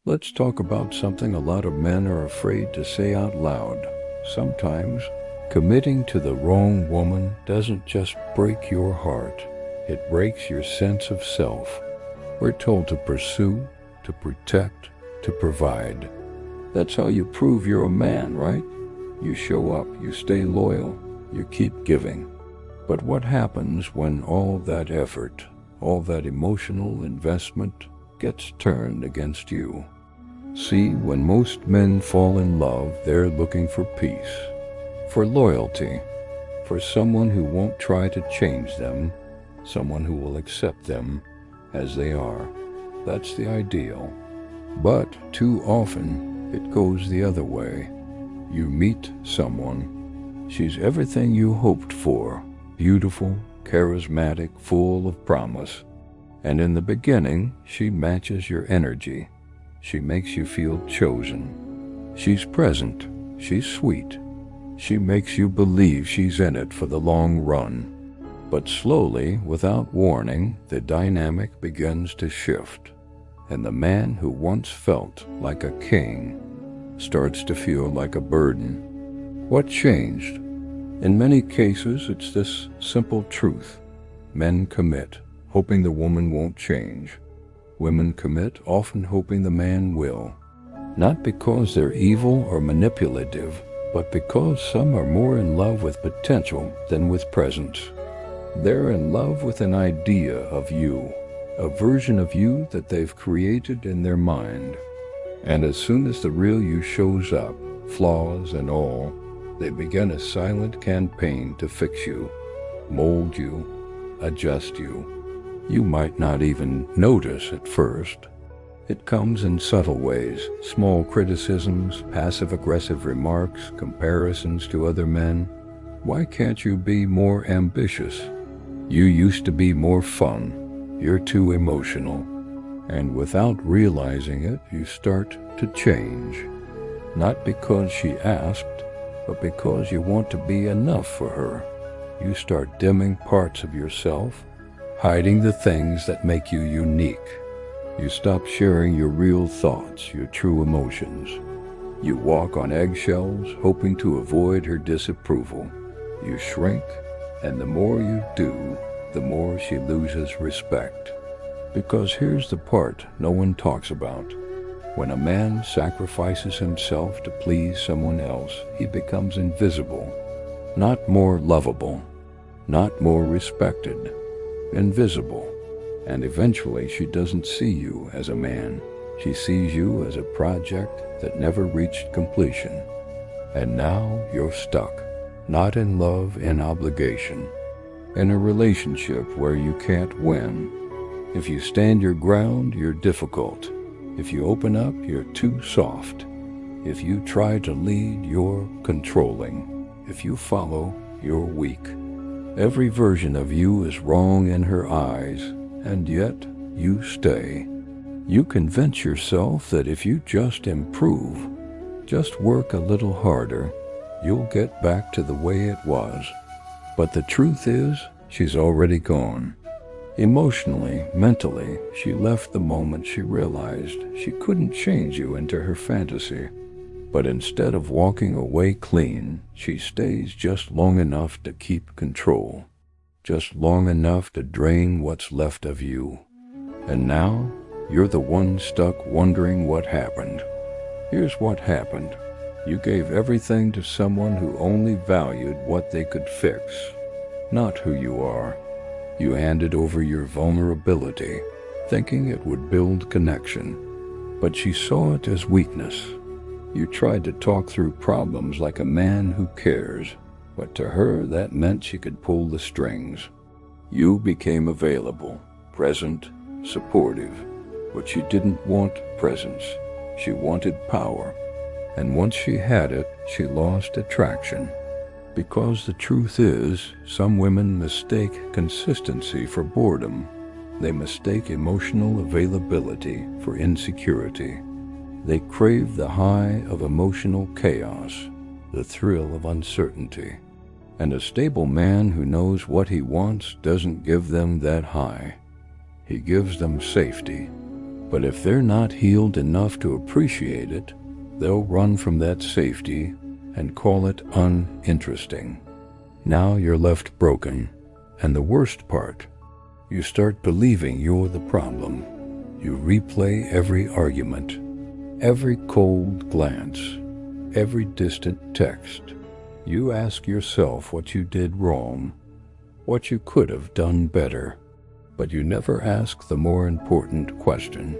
Let's talk about something a lot of men are afraid to say out loud. Sometimes, committing to the wrong woman doesn't just break your heart, it breaks your sense of self. We're told to pursue, to protect, to provide. That's how you prove you're a man, right? You show up, you stay loyal, you keep giving. But what happens when all that effort, all that emotional investment gets turned against you? See, when most men fall in love, they're looking for peace, for loyalty, for someone who won't try to change them, someone who will accept them as they are. That's the ideal. But too often, it goes the other way. You meet someone. She's everything you hoped for. Beautiful, charismatic, full of promise. And in the beginning, she matches your energy. She makes you feel chosen. She's present. She's sweet. She makes you believe she's in it for the long run. But slowly, without warning, the dynamic begins to shift. And the man who once felt like a king starts to feel like a burden. What changed? In many cases, it's this simple truth. Men commit, hoping the woman won't change. Women commit, often hoping the man will. Not because they're evil or manipulative, but because some are more in love with potential than with presence. They're in love with an idea of you, a version of you that they've created in their mind. And as soon as the real you shows up, flaws and all, they begin a silent campaign to fix you, mold you, adjust you. You might not even notice at first. It comes in subtle ways, small criticisms, passive-aggressive remarks, comparisons to other men. Why can't you be more ambitious? You used to be more fun. You're too emotional. And without realizing it, you start to change. Not because she asked, but because you want to be enough for her. You start dimming parts of yourself, hiding the things that make you unique. You stop sharing your real thoughts, your true emotions. You walk on eggshells, hoping to avoid her disapproval. You shrink, and the more you do, the more she loses respect. Because here's the part no one talks about. When a man sacrifices himself to please someone else, he becomes invisible. Not more lovable, not more respected. Invisible. And eventually she doesn't see you as a man. She sees you as a project that never reached completion. And now you're stuck, not in love, in obligation, in a relationship where you can't win. If you stand your ground, you're difficult. If you open up, you're too soft. If you try to lead, you're controlling. If you follow, you're weak. Every version of you is wrong in her eyes, and yet you stay. You convince yourself that if you just improve, just work a little harder, you'll get back to the way it was. But the truth is, she's already gone. Emotionally, mentally, she left the moment she realized she couldn't change you into her fantasy. But instead of walking away clean, she stays just long enough to keep control, just long enough to drain what's left of you. And now, you're the one stuck wondering what happened. Here's what happened. You gave everything to someone who only valued what they could fix, not who you are. You handed over your vulnerability, thinking it would build connection. But she saw it as weakness. You tried to talk through problems like a man who cares, but to her that meant she could pull the strings. You became available, present, supportive, but she didn't want presence. She wanted power. And once she had it, she lost attraction. Because the truth is, some women mistake consistency for boredom. They mistake emotional availability for insecurity. They crave the high of emotional chaos, the thrill of uncertainty. And a stable man who knows what he wants doesn't give them that high. He gives them safety. But if they're not healed enough to appreciate it, they'll run from that safety and call it uninteresting. Now you're left broken. And the worst part, you start believing you're the problem. You replay every argument, every cold glance, every distant text. You ask yourself what you did wrong, what you could have done better. But you never ask the more important question: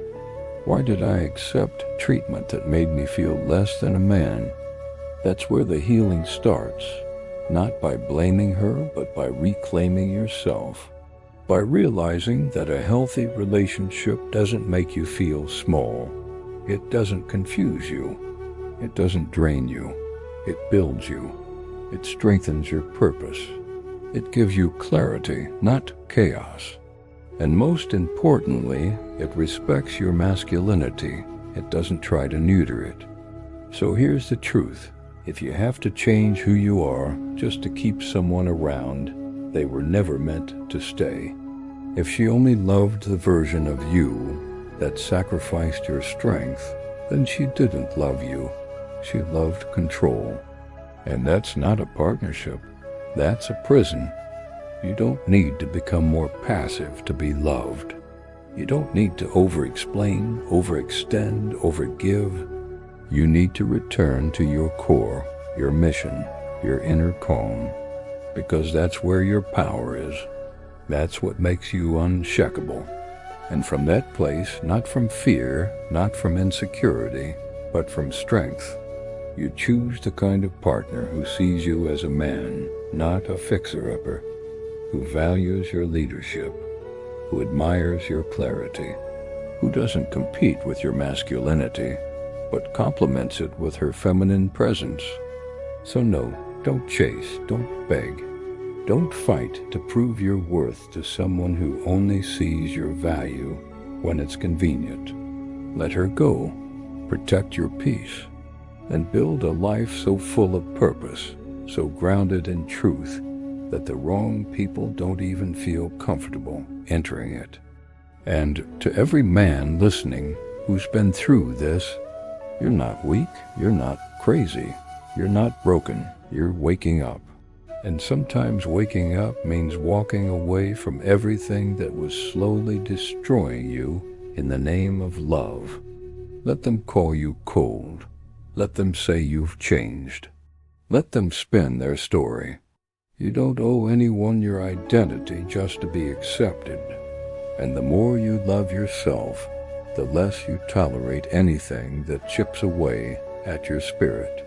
why did I accept treatment that made me feel less than a man? That's where the healing starts, not by blaming her, but by reclaiming yourself, by realizing that a healthy relationship doesn't make you feel small. It doesn't confuse you. It doesn't drain you. It builds you. It strengthens your purpose. It gives you clarity, not chaos. And most importantly, it respects your masculinity. It doesn't try to neuter it. So here's the truth. If you have to change who you are just to keep someone around, they were never meant to stay. If she only loved the version of you that sacrificed your strength, then she didn't love you. She loved control. And that's not a partnership. That's a prison. You don't need to become more passive to be loved. You don't need to over-explain, overextend, overgive. You need to return to your core, your mission, your inner calm, because that's where your power is. That's what makes you unshakable. And from that place, not from fear, not from insecurity, but from strength, you choose the kind of partner who sees you as a man, not a fixer-upper, who values your leadership, who admires your clarity, who doesn't compete with your masculinity, but complements it with her feminine presence. So no, don't chase, don't beg, don't fight to prove your worth to someone who only sees your value when it's convenient. Let her go, protect your peace, and build a life so full of purpose, so grounded in truth, that the wrong people don't even feel comfortable entering it. And to every man listening who's been through this, you're not weak, you're not crazy, you're not broken, you're waking up. And sometimes waking up means walking away from everything that was slowly destroying you in the name of love. Let them call you cold. Let them say you've changed. Let them spin their story. You don't owe anyone your identity just to be accepted. And the more you love yourself, the less you tolerate anything that chips away at your spirit.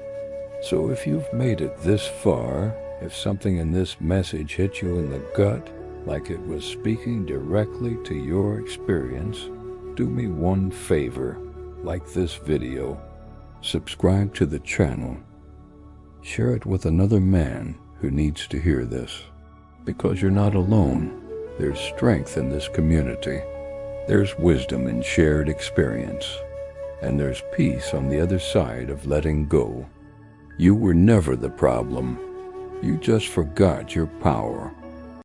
So if you've made it this far, if something in this message hit you in the gut, like it was speaking directly to your experience, do me one favor, like this video, subscribe to the channel, share it with another man who needs to hear this, because you're not alone. There's strength in this community. There's wisdom in shared experience. And there's peace on the other side of letting go. You were never the problem. You just forgot your power.